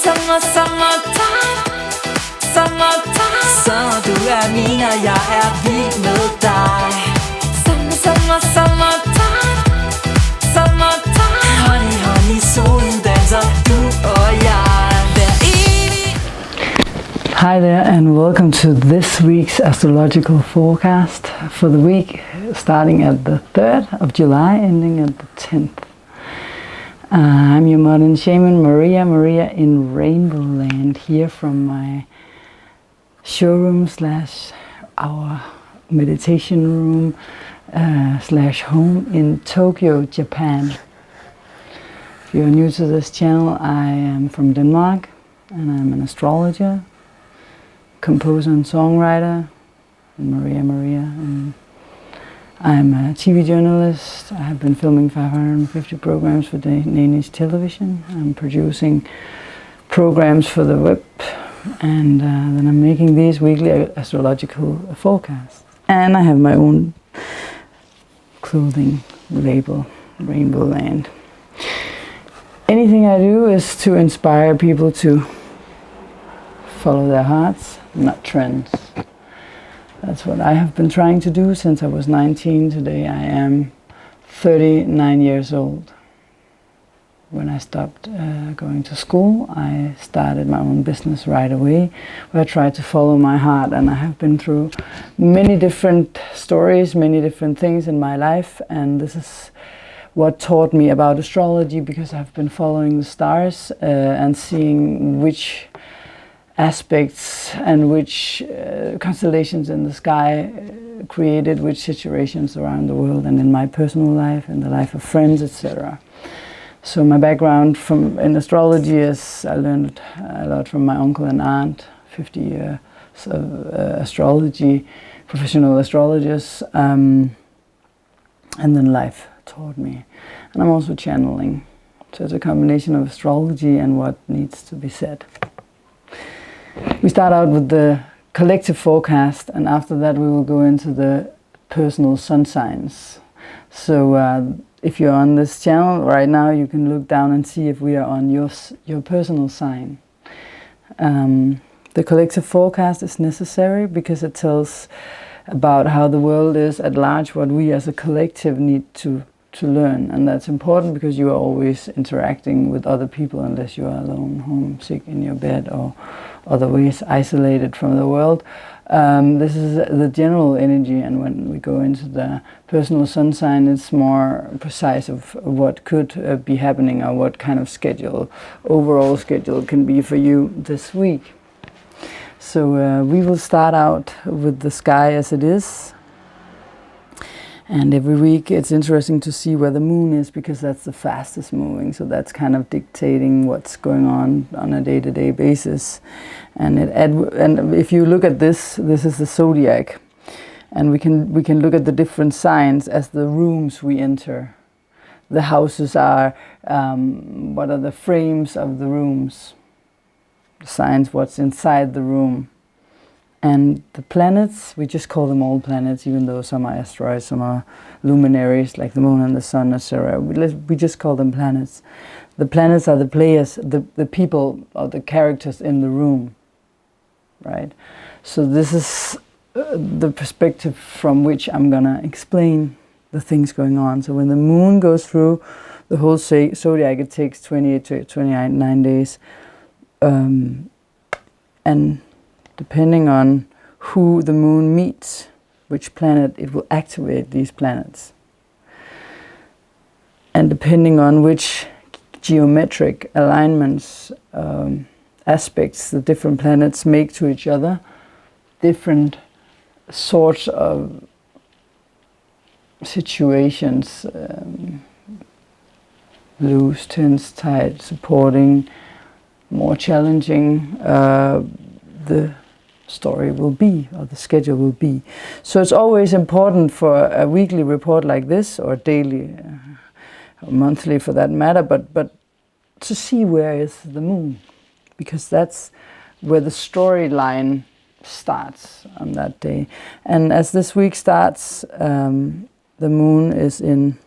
Summertime, så du min og jeg vild med dig. Summertime, honey, solen danser, du og jeg. Hi there and welcome to this week's astrological forecast for the week starting at the 3rd of July, ending at the 10th. I'm your modern shaman Maria in Rainbow Land, here from my showroom slash our meditation room slash home in Tokyo, Japan. If you're new to this channel, I am from Denmark and I'm an astrologer, composer and songwriter, Maria, and I'm a TV journalist. I have been filming 550 programs for Danish television. I'm producing programs for the web, and then I'm making these weekly astrological forecasts. And I have my own clothing label, Rainbow Land. Anything I do is to inspire people to follow their hearts, not trends. That's what I have been trying to do since I was 19. Today I am 39 years old. When I stopped going to school, I started my own business right away, where I tried to follow my heart, and I have been through many different stories, many different things in my life, and this is what taught me about astrology, because I've been following the stars and seeing which aspects and which constellations in the sky created which situations around the world and in my personal life and the life of friends, etc. So my background in astrology is I learned a lot from my uncle and aunt, 50 years of astrology, professional astrologers, and then life taught me. And I'm also channeling. So it's a combination of astrology and what needs to be said. We start out with the collective forecast, and after that we will go into the personal sun signs. So if you're on this channel right now, you can look down and see if we are on your personal sign. The collective forecast is necessary because it tells about how the world is at large, what we as a collective need to learn, and that's important because you are always interacting with other people unless you are alone, homesick in your bed, or otherwise isolated from the world. This is the general energy, and when we go into the personal sun sign, it's more precise of what could be happening or what kind of overall schedule can be for you this week. So we will start out with the sky as it is. And every week it's interesting to see where the moon is, because that's the fastest moving. So that's kind of dictating what's going on a day-to-day basis. And if you look at this is the zodiac. And we can look at the different signs as the rooms we enter. The houses are, what are the frames of the rooms? The signs, what's inside the room. And the planets, we just call them all planets, even though some are asteroids, some are luminaries, like the moon and the sun, etc. We just call them planets. The planets are the players, the people, or the characters in the room, right? So this is the perspective from which I'm going to explain the things going on. So when the moon goes through the whole zodiac, it takes 28 to 29 days. And depending on who the moon meets, which planet, it will activate these planets. And depending on which geometric alignments, aspects the different planets make to each other, different sorts of situations, loose, tense, tight, supporting, more challenging, the story will be, or the schedule will be. So it's always important for a weekly report like this, or daily, or monthly for that matter, but to see where is the moon, because that's where the storyline starts on that day. And as this week starts, the moon is in,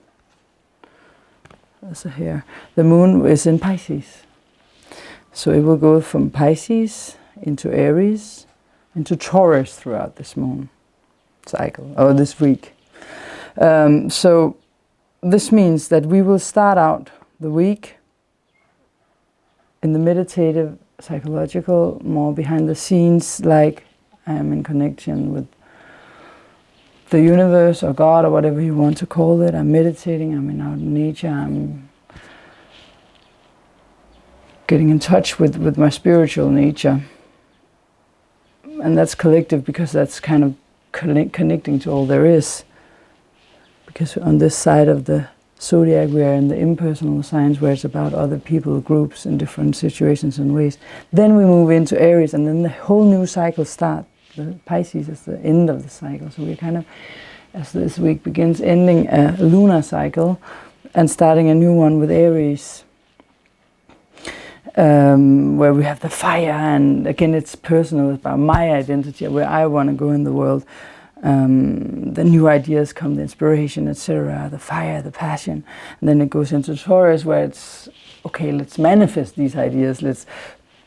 the moon is in Pisces. So it will go from Pisces into Aries, into Taurus throughout this moon cycle, or this week. So this means that we will start out the week in the meditative, psychological, more behind the scenes, like I am in connection with the universe or God or whatever you want to call it. I'm meditating, I'm in out in nature, I'm getting in touch with my spiritual nature. And that's collective because that's kind of connecting to all there is. Because on this side of the zodiac we are in the impersonal signs where it's about other people, groups in different situations and ways. Then we move into Aries and then the whole new cycle starts. The Pisces is the end of the cycle. So we're kind of, as this week begins, ending a lunar cycle and starting a new one with Aries. Where we have the fire, and again it's personal, it's about my identity, where I want to go in the world. The new ideas come, the inspiration, etc., the fire, the passion. And then it goes into Taurus where it's, okay, let's manifest these ideas, let's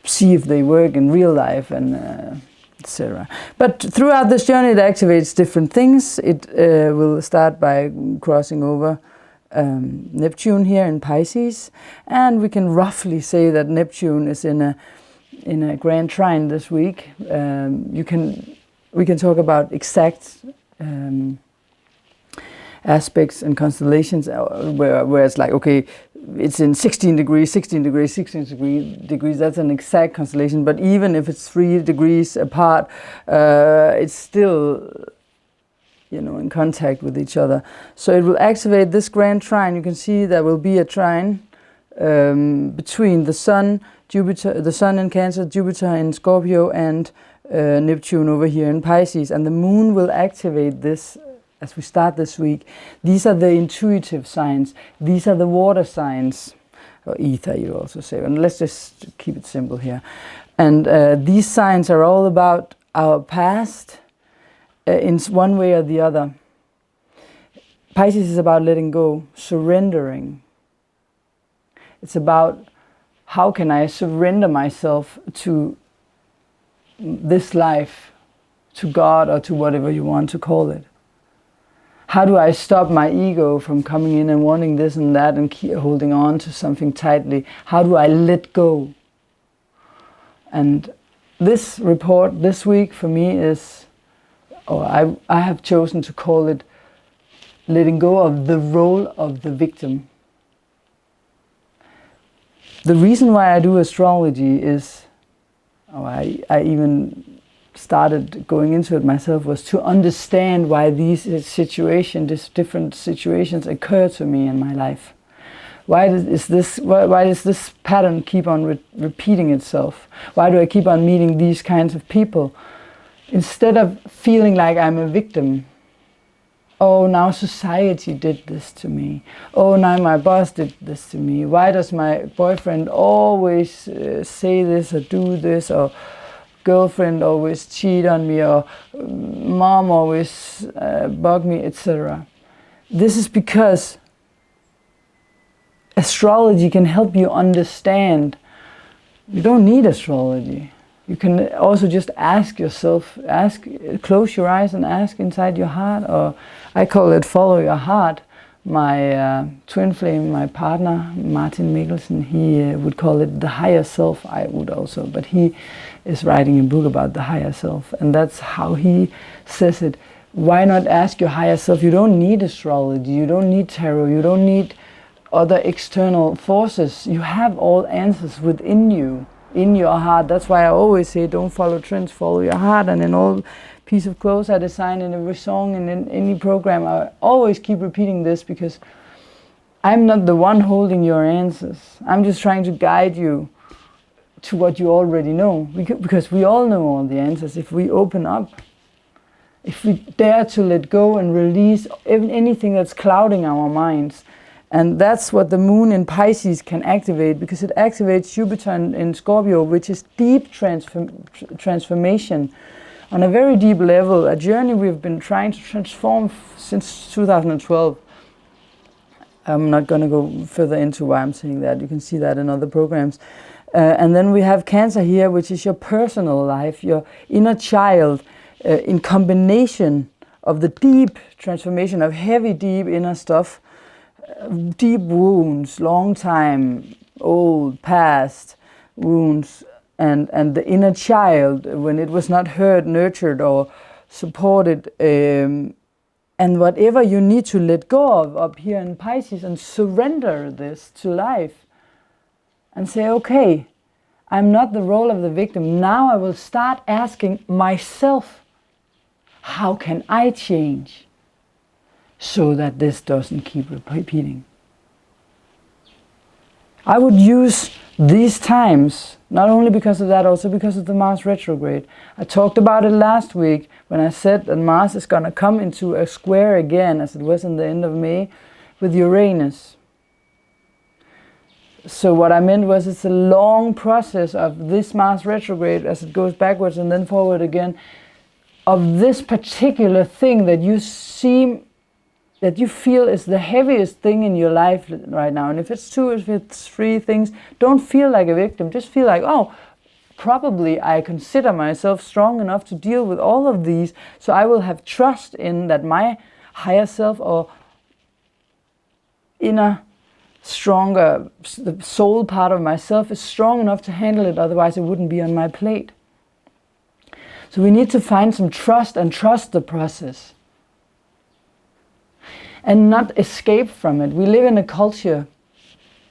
see if they work in real life, and etc. But throughout this journey it activates different things. It will start by crossing over Neptune here in Pisces, and we can roughly say that Neptune is in a grand trine this week. We can talk about exact aspects and constellations where it's like, okay, it's in 16 degrees, 16 degrees, 16 degrees, that's an exact constellation. But even if it's 3 degrees apart, it's still, you know, in contact with each other. So it will activate this grand trine. You can see there will be a trine between the Sun, Jupiter, the Sun in Cancer, Jupiter in Scorpio, and Neptune over here in Pisces. And the Moon will activate this as we start this week. These are the intuitive signs. These are the water signs, or ether you also say. And let's just keep it simple here. And these signs are all about our past, in one way or the other. Pisces is about letting go, surrendering. It's about how can I surrender myself to this life, to God, or to whatever you want to call it. How do I stop my ego from coming in and wanting this and that and keep holding on to something tightly? How do I let go? And this report this week for me is, or I have chosen to call it, letting go of the role of the victim. The reason why I do astrology is, I even started going into it myself, was to understand why these different situations occur to me in my life. Why does this pattern keep on repeating itself? Why do I keep on meeting these kinds of people? Instead of feeling like I'm a victim, oh, now society did this to me. Oh, now my boss did this to me. Why does my boyfriend always say this or do this, or girlfriend always cheat on me, or mom always bug me, etc. This is because astrology can help you understand. You don't need astrology. You can also just ask yourself, close your eyes and ask inside your heart, or I call it follow your heart. My twin flame, my partner, Martin Mikkelsen, he would call it the higher self. I would also, but he is writing a book about the higher self, and that's how he says it. Why not ask your higher self? You don't need astrology, you don't need tarot, you don't need other external forces. You have all answers within you, in your heart. That's why I always say, don't follow trends, follow your heart. And in all piece of clothes I design, in every song, and in any program, I always keep repeating this, because I'm not the one holding your answers. I'm just trying to guide you to what you already know, because we all know all the answers if we open up, if we dare to let go and release anything that's clouding our minds. And that's what the Moon in Pisces can activate, because it activates Jupiter in Scorpio, which is deep transformation on a very deep level, a journey we've been trying to transform since 2012. I'm not going to go further into why I'm saying that. You can see that in other programs. And then we have Cancer here, which is your personal life, your inner child, in combination of the deep transformation of heavy, deep inner stuff, deep wounds, long time, old, past wounds, and the inner child, when it was not heard, nurtured, or supported, and whatever you need to let go of up here in Pisces, and surrender this to life and say, okay, I'm not the role of the victim. Now I will start asking myself, how can I change so that this doesn't keep repeating? I would use these times, not only because of that, also because of the Mars retrograde. I talked about it last week when I said that Mars is going to come into a square again, as it was in the end of May, with Uranus. So what I meant was, it's a long process of this Mars retrograde as it goes backwards and then forward again, of this particular thing that you feel is the heaviest thing in your life right now. And if it's 2, if it's 3 things, don't feel like a victim. Just feel like, oh, probably I consider myself strong enough to deal with all of these, so I will have trust in that my higher self or inner stronger, the soul part of myself is strong enough to handle it, otherwise it wouldn't be on my plate. So we need to find some trust and trust the process. And not escape from it. We live in a culture,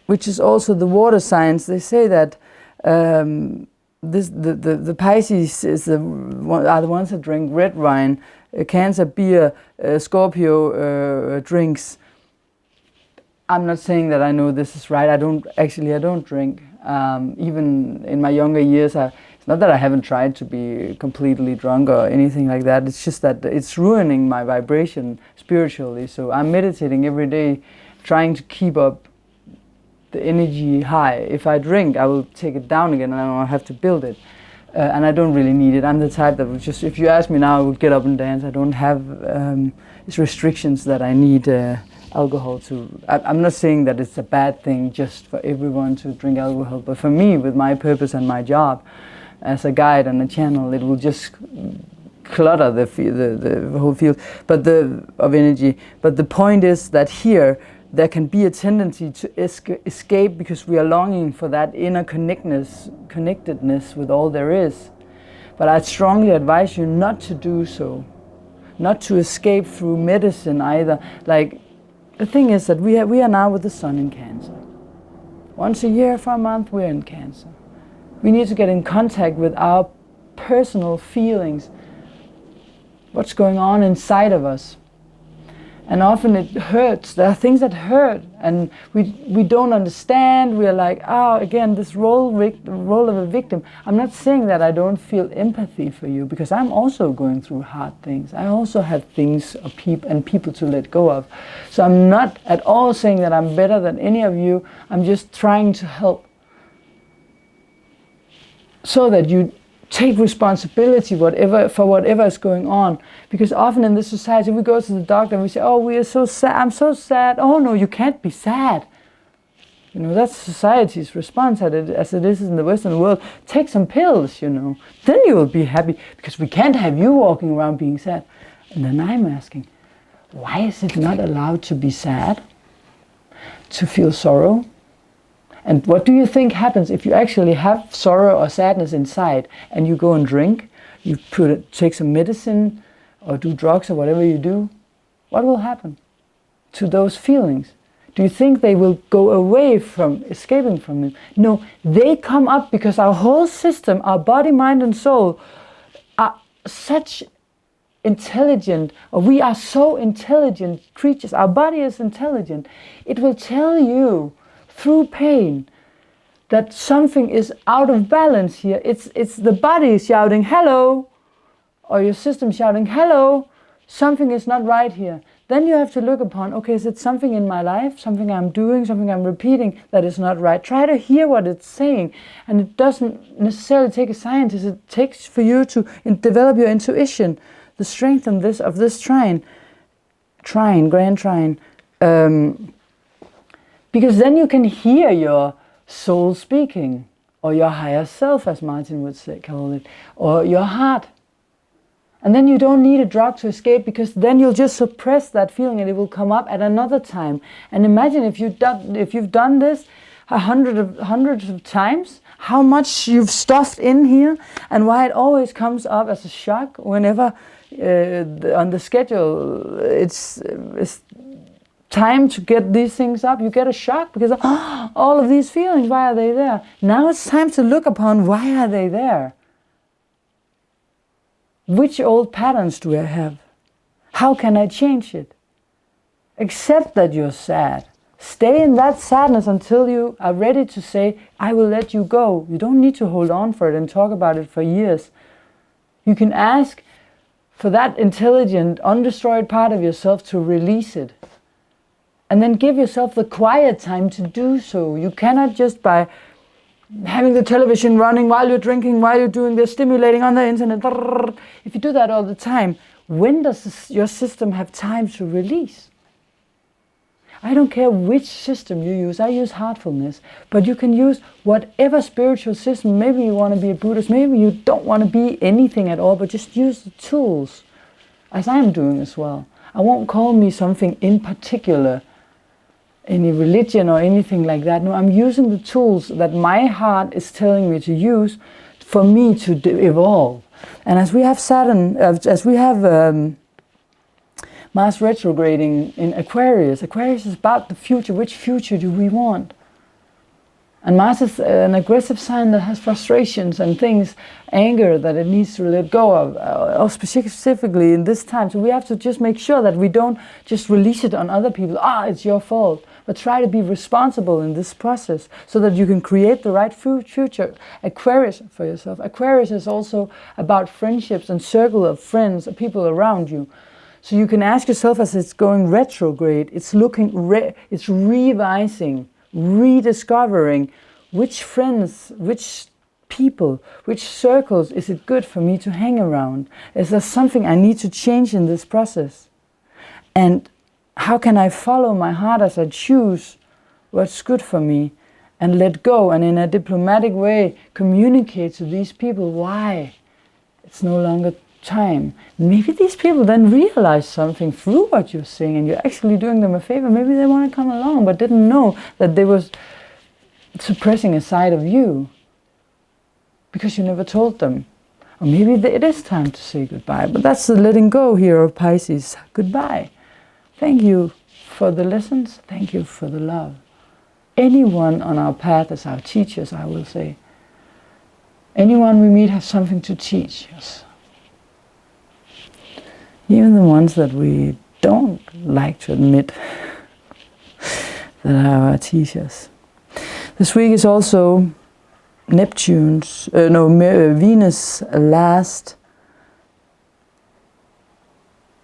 which is also the water signs. They say that the Pisces are the ones that drink red wine, Cancer beer, Scorpio drinks. I'm not saying that I know this is right. I don't drink. Even in my younger years, it's not that I haven't tried to be completely drunk or anything like that. It's just that it's ruining my vibration spiritually. So I'm meditating every day, trying to keep up the energy high. If I drink, I will take it down again, and I'll have to build it. And I don't really need it. I'm the type that would just, if you ask me now, I would get up and dance. I don't have these restrictions that I need alcohol to. I'm not saying that it's a bad thing just for everyone to drink alcohol, but for me, with my purpose and my job as a guide and a channel, it will just clutter the whole field of energy. But the point is that here there can be a tendency to escape because we are longing for that inner connectedness with all there is. But I strongly advise you not to do so, not to escape through medicine either. Like, the thing is that we are now with the Sun in Cancer. Once a year for a month, we're in Cancer. We need to get in contact with our personal feelings, what's going on inside of us. And often it hurts. There are things that hurt, and we don't understand. We are like, again, this role of a victim. I'm not saying that I don't feel empathy for you, because I'm also going through hard things. I also have things and people to let go of. So I'm not at all saying that I'm better than any of you. I'm just trying to help so that you take responsibility for whatever is going on. Because often in this society, we go to the doctor and we say, oh, we are so sad, I'm so sad. Oh no, you can't be sad. You know, that's society's response as it is in the Western world. Take some pills, you know, then you will be happy, because we can't have you walking around being sad. And then I'm asking, why is it not allowed to be sad, to feel sorrow? And what do you think happens if you actually have sorrow or sadness inside and you go and drink, you take some medicine or do drugs or whatever you do? What will happen to those feelings? Do you think they will go away from escaping from them? No, they come up because our whole system, our body, mind and soul, are such intelligent, or we are so intelligent creatures. Our body is intelligent. It will tell you through pain that something is out of balance here. It's the body shouting hello, or your system shouting hello, something is not right here. Then you have to look upon, okay, is it something in my life, something I'm doing, something I'm repeating that is not right? Try to hear what it's saying. And it doesn't necessarily take a scientist. It takes for you to develop your intuition, the strength of this grand trine. Because then you can hear your soul speaking, or your higher self, as Martin would say, call it, or your heart. And then you don't need a drug to escape, because then you'll just suppress that feeling and it will come up at another time. And imagine if you've done this hundreds of times, how much you've stuffed in here, and why it always comes up as a shock whenever on the schedule it's time to get these things up. You get a shock because all of these feelings, why are they there? Now it's time to look upon, why are they there? Which old patterns do I have? How can I change it? Accept that you're sad. Stay in that sadness until you are ready to say, I will let you go. You don't need to hold on for it and talk about it for years. You can ask for that intelligent, undestroyed part of yourself to release it. And then give yourself the quiet time to do so. You cannot just by having the television running while you're drinking, while you're doing this, stimulating on the internet. If you do that all the time, when does your system have time to release? I don't care which system you use. I use heartfulness, but you can use whatever spiritual system. Maybe you want to be a Buddhist, maybe you don't want to be anything at all, but just use the tools, as I'm doing as well. I won't call me something in particular, any religion or anything like that. No, I'm using the tools that my heart is telling me to use for me to evolve. And as we have Saturn, as we have Mars retrograding in Aquarius. Aquarius is about the future. Which future do we want? And Mars is an aggressive sign that has frustrations and things, anger that it needs to let go of, or specifically in this time. So we have to just make sure that we don't just release it on other people. It's your fault. But try to be responsible in this process so that you can create the right future. Aquarius for yourself. Aquarius is also about friendships and circle of friends, people around you. So you can ask yourself, as it's going retrograde, it's it's revising, rediscovering which friends, which people, which circles is it good for me to hang around? Is there something I need to change in this process? And how can I follow my heart as I choose what's good for me and let go, and in a diplomatic way communicate to these people why it's no longer time. Maybe these people then realize something through what you're saying and you're actually doing them a favor. Maybe they want to come along but didn't know that they was suppressing a side of you because you never told them. Or maybe it is time to say goodbye. But that's the letting go here of Pisces. Goodbye. Thank you for the lessons. Thank you for the love. Anyone on our path is our teachers, I will say. Anyone we meet has something to teach us. Even the ones that we don't like to admit that are our teachers. This week is also Venus' last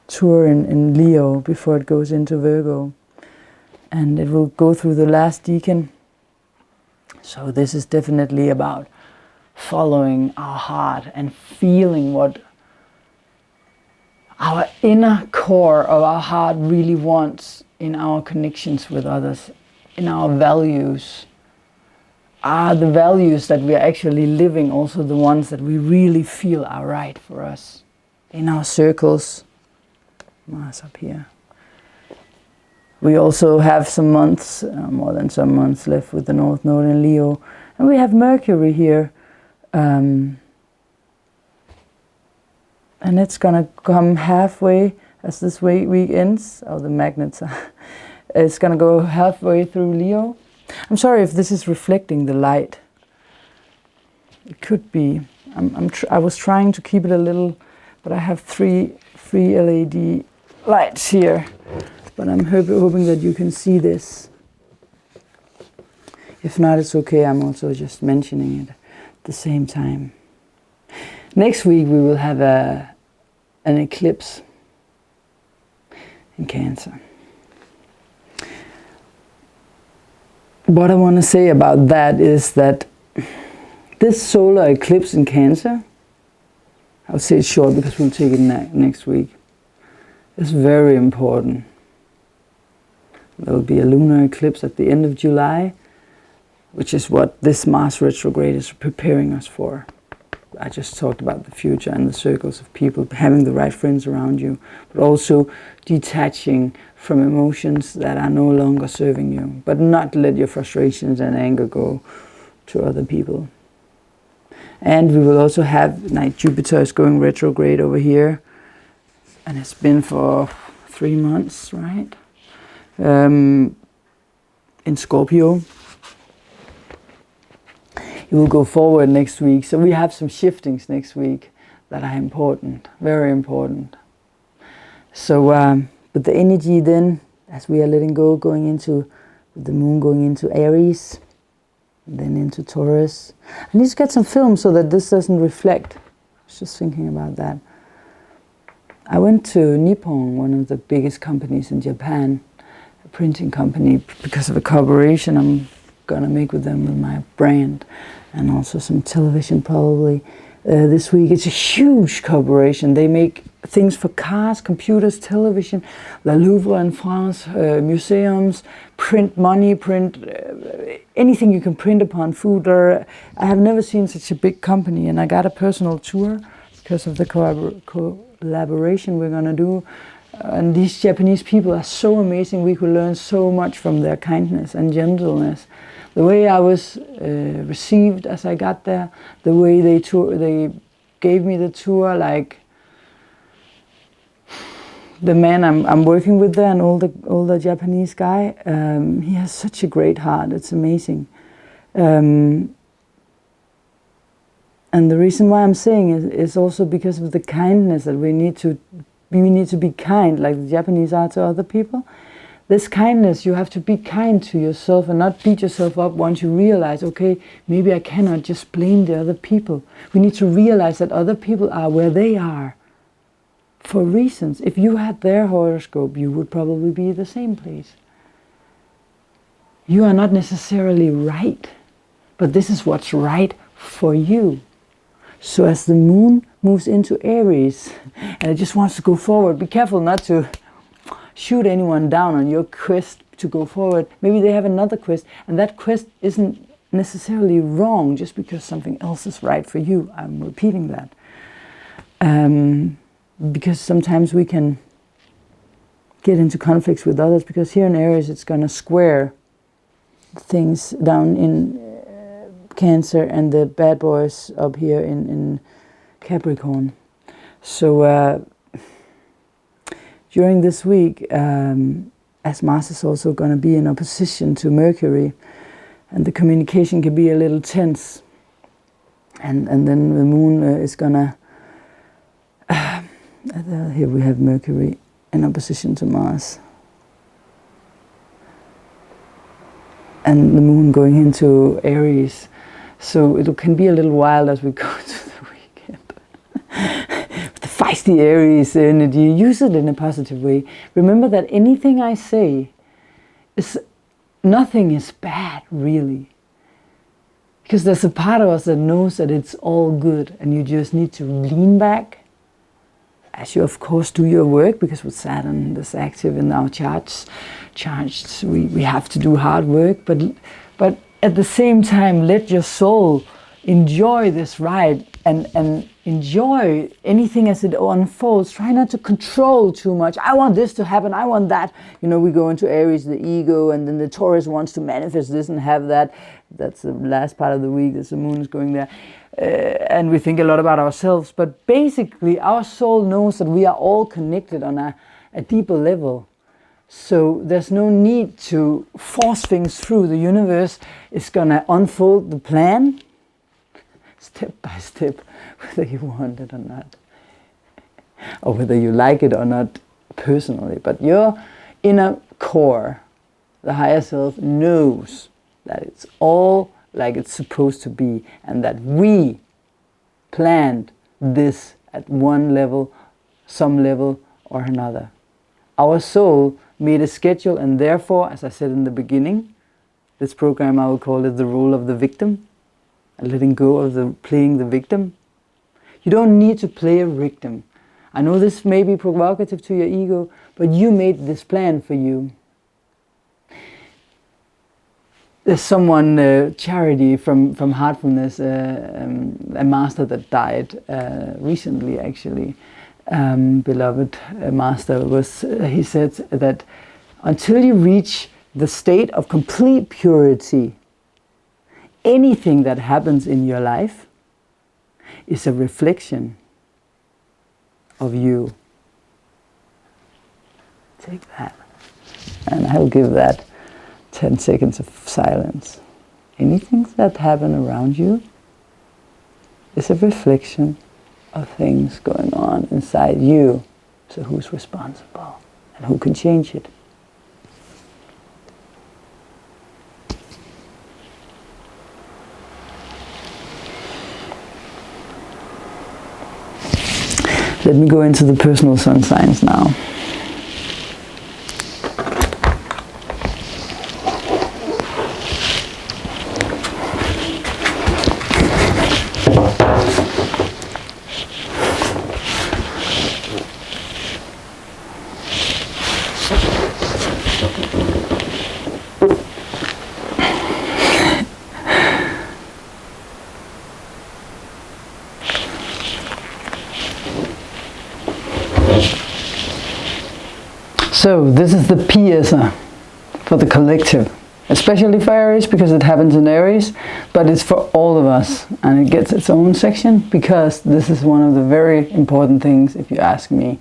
tour in Leo before it goes into Virgo. And it will go through the last decan. So this is definitely about following our heart and feeling what our inner core of our heart really wants in our connections with others, in our values. Are the values that we are actually living also the ones that we really feel are right for us? In our circles. Mars up here. We also have some months, more than some months left with the North Node in Leo. And we have Mercury here. And it's going to come halfway as this week ends. Oh, the magnets are. It's going to go halfway through Leo. I'm sorry if this is reflecting the light. It could be. I was trying to keep it a little, but I have three LED lights here. But I'm hoping that you can see this. If not, it's okay. I'm also just mentioning it at the same time. Next week we will have an eclipse in Cancer. What I want to say about that is that this solar eclipse in Cancer, I'll say it short because we'll take it next week, is very important. There will be a lunar eclipse at the end of July which is what this Mars retrograde is preparing us for. I just talked about the future and the circles of people, having the right friends around you, but also detaching from emotions that are no longer serving you, but not let your frustrations and anger go to other people. And we will also have, like, Jupiter is going retrograde over here, and it's been for 3 months, right? In Scorpio. It will go forward next week. So we have some shiftings next week that are important, very important. So, but the energy then, as we are letting go, going into the moon, going into Aries, and then into Taurus. I need to get some film so that this doesn't reflect. I was just thinking about that. I went to Nippon, one of the biggest companies in Japan, a printing company, because of a collaboration I'm gonna make with them with my brand, and also some television probably this week. It's a huge collaboration. They make things for cars, computers, television, La Louvre in France, museums, print money, print anything you can print upon, food. I have never seen such a big company, and I got a personal tour because of the collaboration we're gonna do. And these Japanese people are so amazing. We could learn so much from their kindness and gentleness. The way I was received as I got there, the way they gave me the tour, like the man I'm working with there, an older Japanese guy, he has such a great heart. It's amazing. And the reason why I'm saying is also because of the kindness that we need to be kind, like the Japanese are to other people. This kindness, you have to be kind to yourself and not beat yourself up once you realize, okay, maybe I cannot just blame the other people. We need to realize that other people are where they are for reasons. If you had their horoscope, you would probably be the same place. You are not necessarily right, but this is what's right for you. So as the moon moves into Aries, and it just wants to go forward, be careful not to shoot anyone down on your quest to go forward. Maybe they have another quest, and that quest isn't necessarily wrong just because something else is right for you. I'm repeating that. Because sometimes we can get into conflicts with others, because here in Aries it's going to square things down in Cancer and the bad boys up here in Capricorn. So during this week, as Mars is also going to be in opposition to Mercury, and the communication can be a little tense, and then the moon is going to here we have Mercury in opposition to Mars, and the moon going into Aries. So it can be a little wild as we go to the weekend. The feisty Aries energy, use it in a positive way. Remember that anything I say, nothing is bad, really. Because there's a part of us that knows that it's all good, and you just need to lean back, as you of course do your work, because with Saturn this active in our charts, we have to do hard work, but at the same time, let your soul enjoy this ride and enjoy anything as it unfolds. Try not to control too much. I want this to happen, I want that. You know, we go into Aries, the ego, and then the Taurus wants to manifest this and have that. That's the last part of the week, as the moon is going there. And we think a lot about ourselves. But basically, our soul knows that we are all connected on a deeper level. So there's no need to force things through. The universe is going to unfold the plan step by step, whether you want it or not, or whether you like it or not personally. But your inner core, the higher self, knows that it's all like it's supposed to be, and that we planned this at one level, some level or another. Our soul made a schedule, and therefore, as I said in the beginning, this program I will call it the role of the victim, and letting go of playing the victim. You don't need to play a victim. I know this may be provocative to your ego, but you made this plan for you. There's someone, Charity from Heartfulness, a master that died recently, actually, beloved master, he said that until you reach the state of complete purity, anything that happens in your life is a reflection of you. Take that. And I'll give that 10 seconds of silence. Anything that happen around you is a reflection of things going on inside you. So who's responsible and who can change it? Let me go into the personal sun signs now. So this is the PSA for the collective, especially for Aries because it happens in Aries, but it's for all of us and it gets its own section because this is one of the very important things, if you ask me,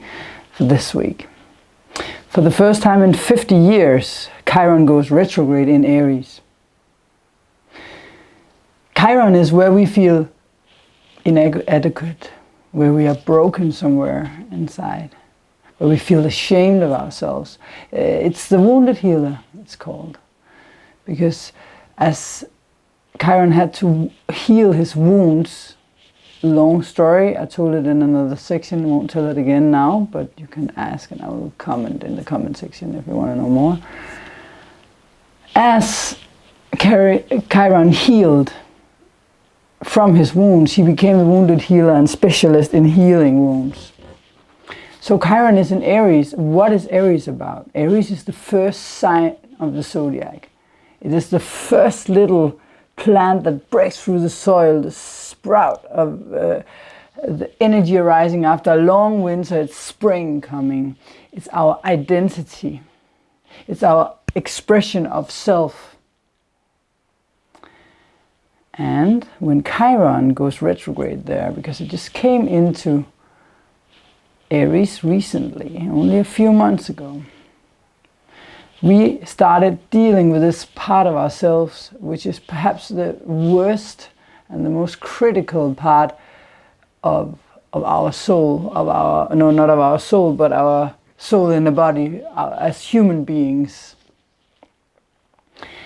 for this week. For the first time in 50 years, Chiron goes retrograde in Aries. Chiron is where we feel inadequate, where we are broken somewhere inside, where we feel ashamed of ourselves. It's the wounded healer, it's called. Because as Chiron had to heal his wounds, long story, I told it in another section, won't tell it again now, but you can ask and I will comment in the comment section if you want to know more. As Chiron healed from his wounds, he became a wounded healer and specialist in healing wounds. So Chiron is in Aries. What is Aries about? Aries is the first sign of the zodiac. It is the first little plant that breaks through the soil, the sprout of the energy arising after a long winter. It's spring coming. It's our identity. It's our expression of self. And when Chiron goes retrograde there, because it just came into Aries recently, only a few months ago, we started dealing with this part of ourselves, which is perhaps the worst and the most critical part of our soul, not of our soul, but our soul in the body as human beings.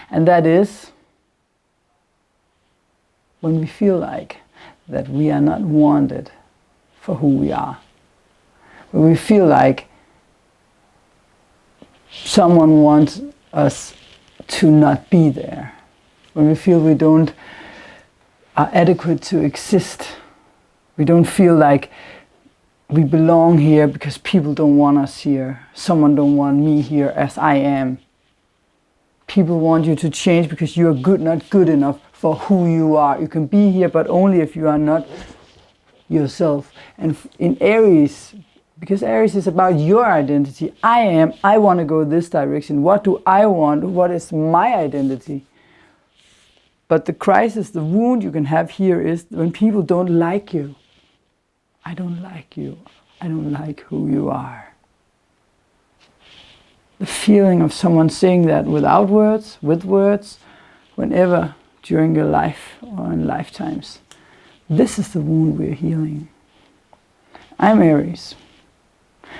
And that is when we feel like that we are not wanted for who we are. When we feel like someone wants us to not be there. When we feel we are adequate to exist. We don't feel like we belong here because people don't want us here. Someone don't want me here as I am. People want you to change because you are not good enough for who you are. You can be here, but only if you are not yourself. And in Aries, because Aries is about your identity. I want to go this direction. What do I want? What is my identity? But the crisis, the wound you can have here is when people don't like you. I don't like you. I don't like who you are. The feeling of someone saying that without words, with words, whenever during your life or in lifetimes. This is the wound we're healing. I'm Aries.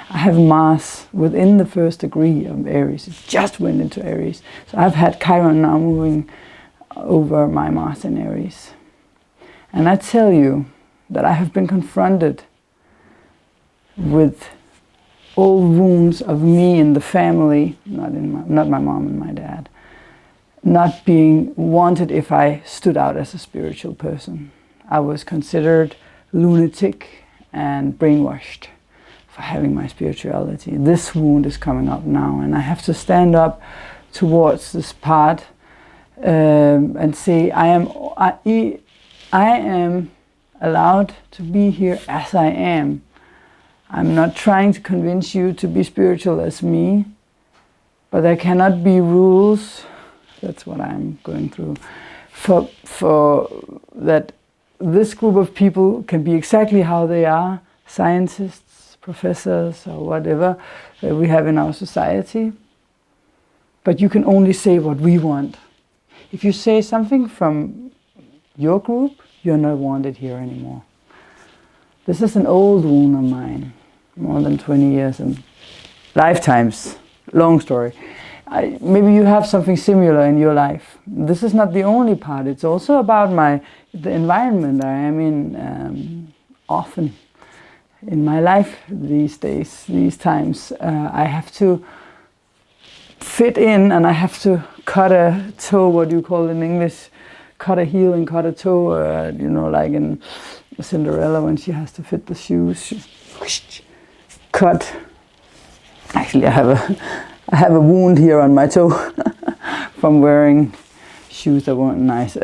I have Mars within the first degree of Aries. It just went into Aries. So I've had Chiron now moving over my Mars in Aries. And I tell you that I have been confronted with old wounds of me and the family, not my mom and my dad, not being wanted if I stood out as a spiritual person. I was considered lunatic and brainwashed for having my spirituality. This wound is coming up now and I have to stand up towards this part and say, I am allowed to be here as I am. I'm not trying to convince you to be spiritual as me, but there cannot be rules. That's what I'm going through. For that this group of people can be exactly how they are, scientists, professors, or whatever we have in our society. But you can only say what we want. If you say something from your group, you're not wanted here anymore. This is an old wound of mine, more than 20 years and lifetimes. Long story. Maybe you have something similar in your life. This is not the only part. It's also about the environment I am in often in my life these days, these times. I have to fit in, and I have to cut a toe, what do you call it in English? Cut a heel and cut a toe, you know, like in Cinderella when she has to fit the shoes. Cut. Actually, I have a wound here on my toe from wearing shoes that weren't nice.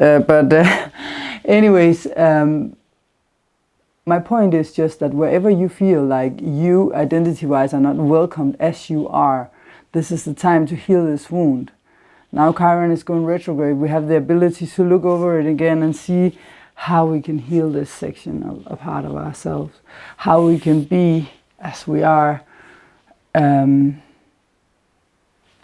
Anyways, my point is just that wherever you feel like you, identity-wise, are not welcomed as you are, this is the time to heal this wound. Now Chiron is going retrograde. We have the ability to look over it again and see how we can heal this section of a part of ourselves. How we can be as we are,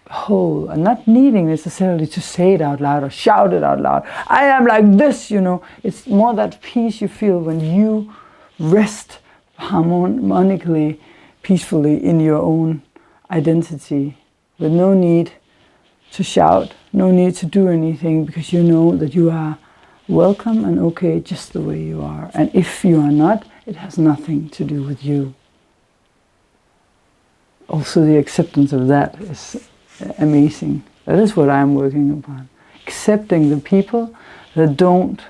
whole, and not needing necessarily to say it out loud or shout it out loud. I am like this, you know. It's more that peace you feel when you rest harmonically, peacefully in your own identity, with no need to shout, no need to do anything, because you know that you are welcome and okay just the way you are. And if you are not, it has nothing to do with you. Also, the acceptance of that is amazing. That is what I'm working upon. Accepting the people that don't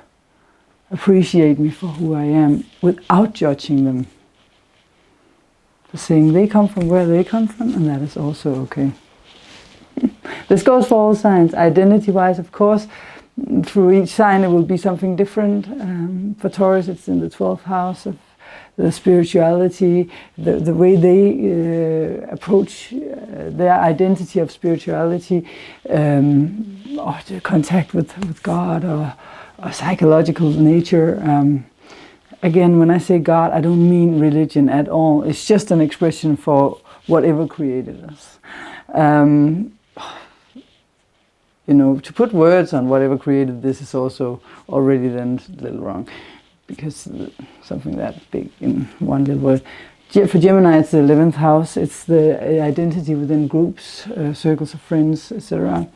appreciate me for who I am without judging them. Saying they come from where they come from, and that is also okay. This goes for all signs. Identity-wise, of course, through each sign it will be something different. For Taurus, it's in the 12th house of the spirituality, the way they approach their identity of spirituality, or the contact with God, or psychological nature. Again, when I say God, I don't mean religion at all. It's just an expression for whatever created us. You know, to put words on whatever created this is also already then a little wrong, because something that big in one little word. For Gemini, it's the 11th house. It's the identity within groups, circles of friends, etc.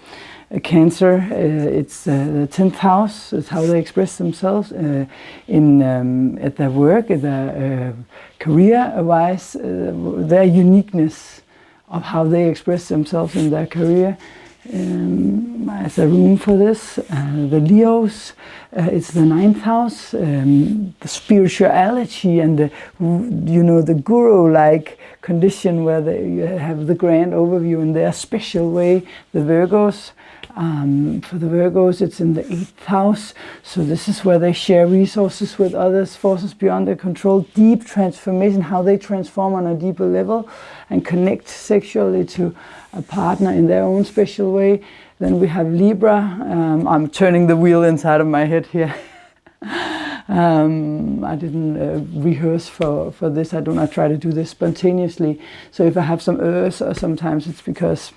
Cancer, it's the 10th house. It's how they express themselves at their work, at their career-wise, their uniqueness of how they express themselves in their career. There's a room for this. The Leos, it's the 9th house. The spirituality and the guru-like condition where you have the grand overview in their special way. The Virgos. For the Virgos, it's in the 8th house. So this is where they share resources with others, forces beyond their control, deep transformation, how they transform on a deeper level and connect sexually to a partner in their own special way. Then we have Libra. I'm turning the wheel inside of my head here. I didn't rehearse for this. I do not try to do this spontaneously. So if I have some earth, or sometimes it's because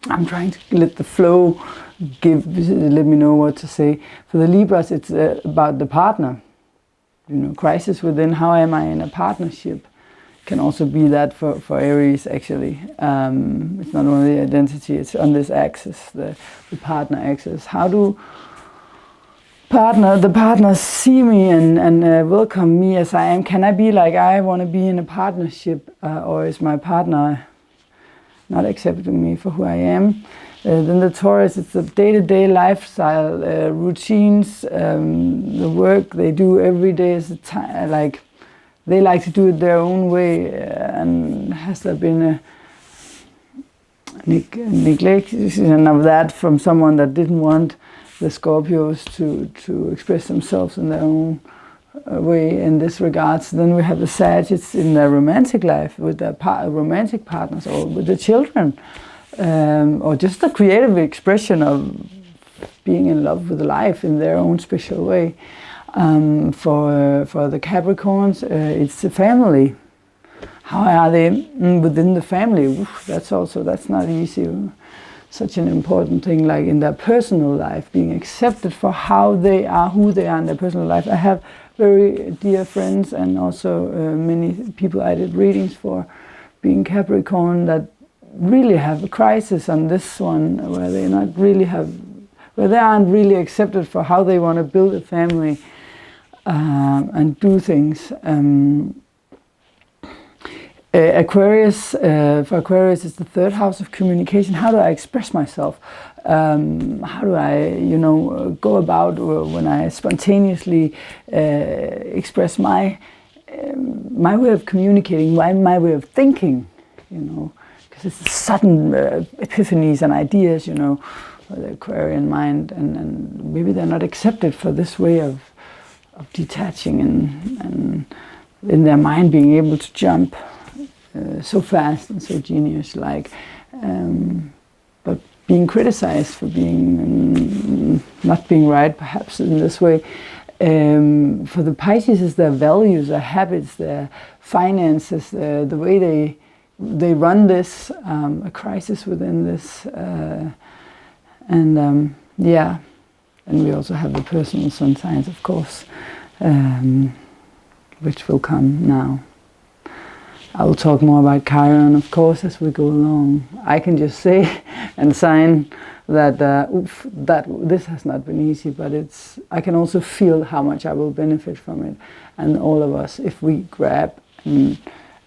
I'm trying to let the flow let me know what to say. For the Libras, it's about the partner. You know, crisis within, how am I in a partnership? Can also be that for Aries, actually. It's not only identity, it's on this axis, the partner axis. How do the partners see me and welcome me as I am? Can I be like I want to be in a partnership, or is my partner not accepting me for who I am? Then the Taurus, it's the day-to-day lifestyle, routines, the work they do every day is like they like to do it their own way. And has there been neglection of that from someone that didn't want the Scorpios to express themselves in their own way in this regards. Then we have the Sagittarius in their romantic life with their romantic partners or with the children, or just the creative expression of being in love with life in their own special way. For the Capricorns, it's the family. How are they within the family? Oof, that's not easy. Such an important thing, like in their personal life, being accepted for how they are, who they are in their personal life. I have very dear friends and also many people I did readings for, being Capricorn, that really have a crisis on this one, where they aren't really accepted for how they want to build a family and do things. Aquarius, for Aquarius, it's the third house of communication. How do I express myself? How do I, go about when I spontaneously express my way of communicating, my way of thinking, because it's sudden epiphanies and ideas, the Aquarian mind, and maybe they're not accepted for this way of detaching and in their mind being able to jump so fast and so genius-like, but being criticized for being not being right, perhaps in this way. For the Pisces, is their values, their habits, their finances, the way they run this, a crisis within this, and we also have the personal sun signs, of course, which will come now. I will talk more about Chiron, of course, as we go along. I can just say and sign that this has not been easy, but I can also feel how much I will benefit from it. And all of us, if we grab and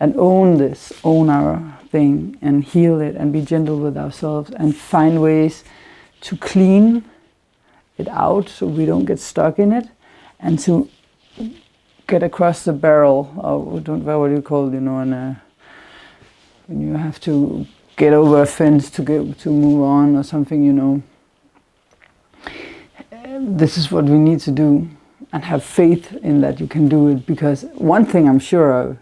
own our thing and heal it and be gentle with ourselves and find ways to clean it out so we don't get stuck in it, and to get across the barrel, or what do you call it, when you have to get over a fence to move on or something, this is what we need to do, and have faith in that you can do it, because one thing I'm sure of,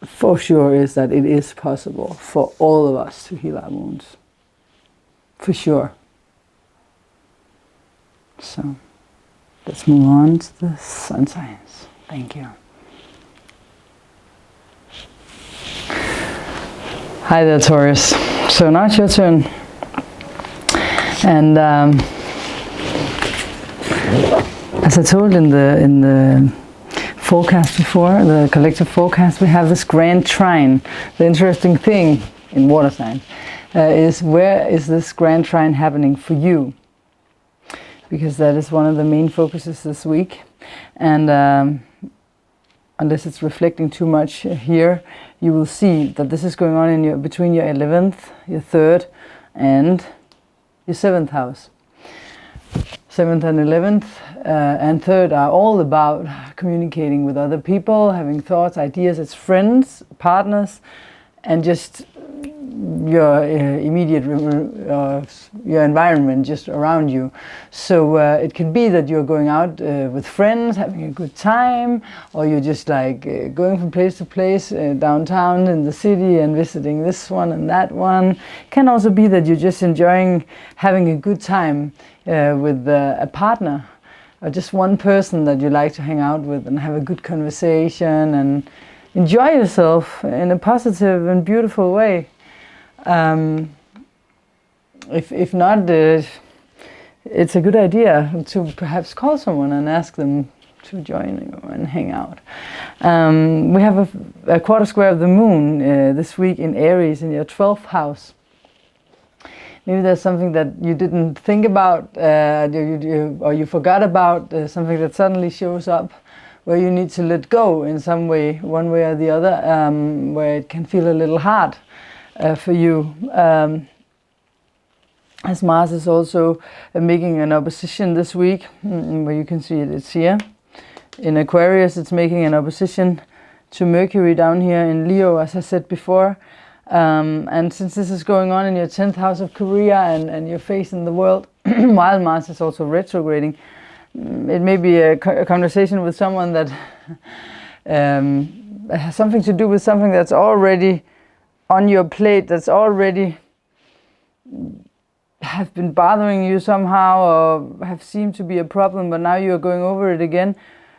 for sure, is that it is possible for all of us to heal our wounds. For sure. So let's move on to the sun signs. Thank you. Hi there, Taurus. So now it's your turn. And as I told in the forecast before, the collective forecast, we have this grand trine. The interesting thing in water signs is, where is this grand trine happening for you? Because that is one of the main focuses this week, and unless it's reflecting too much here, you will see that this is going on in between your 11th, your 3rd, and your 7th house. 7th and 11th and 3rd are all about communicating with other people, having thoughts, ideas. It's friends, partners, and just your immediate, your environment just around you. So it can be that you're going out with friends, having a good time, or you're just like going from place to place downtown in the city and visiting this one and that one. It can also be that you're just enjoying having a good time with a partner, or just one person that you like to hang out with and have a good conversation and enjoy yourself in a positive and beautiful way. If not, it's a good idea to perhaps call someone and ask them to join you and hang out. We have a quarter square of the moon this week in Aries, in your 12th house. Maybe there's something that you didn't think about, or you forgot about, something that suddenly shows up, where you need to let go in some way, one way or the other, where it can feel a little hard for you. As Mars is also making an opposition this week, where you can see it's here. In Aquarius, it's making an opposition to Mercury down here in Leo, as I said before. And since this is going on in your 10th house of career and you're facing the world, while Mars is also retrograding, it may be a conversation with someone that has something to do with something that's already on your plate, that's already have been bothering you somehow or have seemed to be a problem, but now you're going over it again,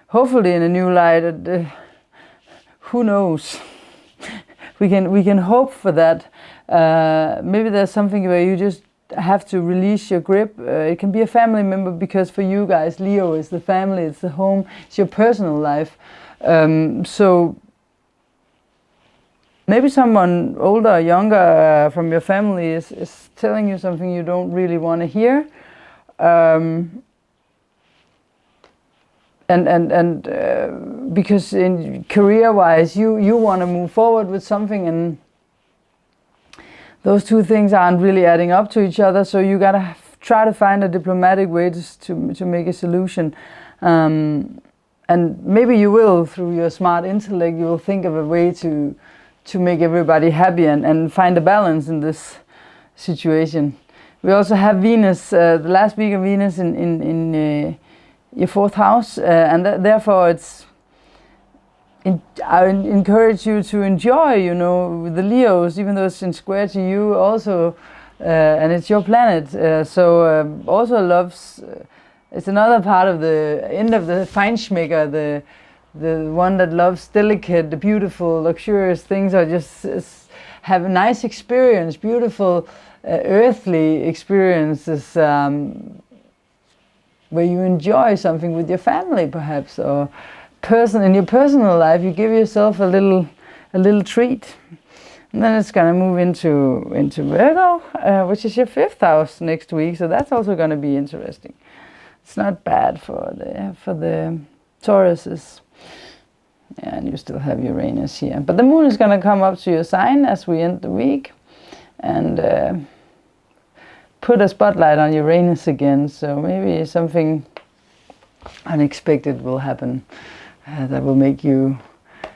hopefully in a new light. Who knows? We can hope for that. Maybe there's something where you just have to release your grip. It can be a family member, because for you guys, Leo is the family, it's the home, it's your personal life. So maybe someone older or younger from your family is telling you something you don't really want to hear. Because in career-wise, you want to move forward with something, and those two things aren't really adding up to each other. So you gotta try to find a diplomatic way to make a solution. And maybe you will, through your smart intellect, you will think of a way to make everybody happy and find a balance in this situation. We also have Venus, the last week of Venus in your 4th house, and therefore I encourage you to enjoy, you know, the Leos, even though it's in square to you also, and it's your planet. Also loves, it's another part of the end of the Feinschmecker, the one that loves delicate, the beautiful, luxurious things, or just have a nice experience, beautiful earthly experiences, where you enjoy something with your family, perhaps, or in your personal life, you give yourself a little treat. And then it's going to move into Virgo, which is your 5th house next week. So that's also going to be interesting. It's not bad for the Tauruses. Yeah, and you still have Uranus here. But the moon is going to come up to your sign as we end the week, and put a spotlight on Uranus again. So maybe something unexpected will happen that will make you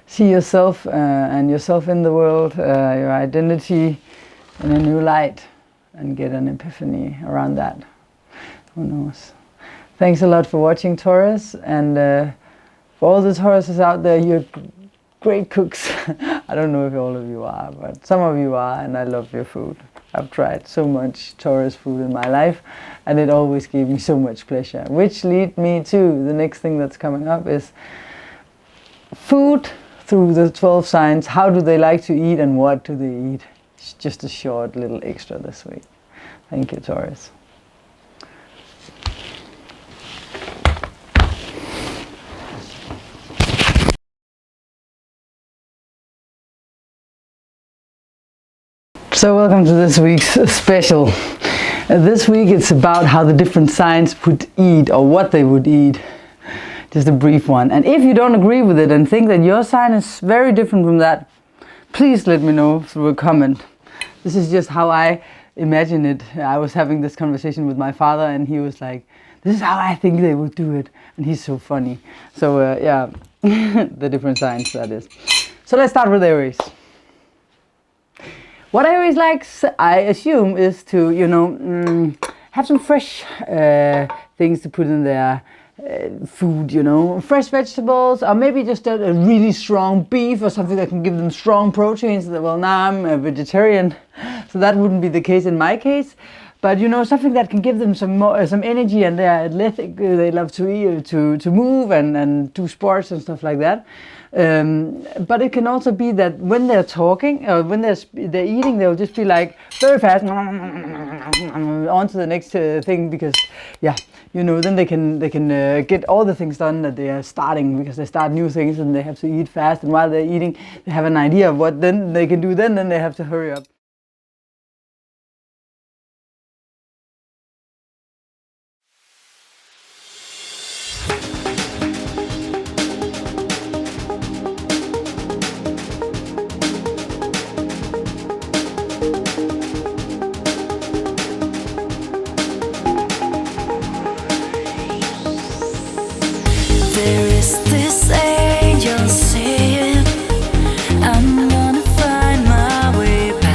see yourself and yourself in the world, your identity in a new light, and get an epiphany around that. Who knows? Thanks a lot for watching, Taurus, and for all the Tauruses out there, you're great cooks. I don't know if all of you are, but some of you are, and I love your food. I've tried so much Taurus food in my life, and it always gave me so much pleasure, which lead me to the next thing that's coming up is food through the 12 signs. How do they like to eat, and what do they eat? It's just a short little extra this week. Thank you, Taurus. So welcome to this week's special. This week it's about how the different signs would eat, or what they would eat. Just a brief one. And if you don't agree with it and think that your sign is very different from that, please let me know through a comment. This is just how I imagine it. I was having this conversation with my father, and he was like, this is how I think they would do it. And he's so funny. So yeah, the different signs, that is. So let's start with Aries. What Aries likes, I assume, is to, you know, have some fresh things to put in their food, you know, fresh vegetables, or maybe just a really strong beef or something that can give them strong proteins. Well, now I'm a vegetarian, so that wouldn't be the case in my case. But you know, something that can give them some energy, and they're athletic. They love to eat, to move and do sports and stuff like that. But it can also be that when they're talking, or when they're eating, they'll just be like very fast on to the next thing, because yeah, you know, then they can get all the things done that they are starting, because they start new things and they have to eat fast, and while they're eating they have an idea of what then they can do, then they have to hurry up. There is this angel singing, I'm gonna find my way back.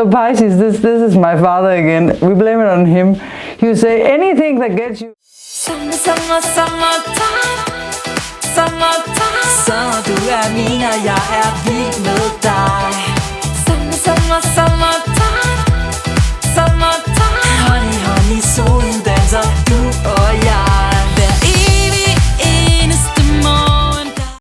So Pisces, this is my father again. We blame it on him. He would say anything that gets you. Summertime, summertime. Så du er min, og jeg er vild med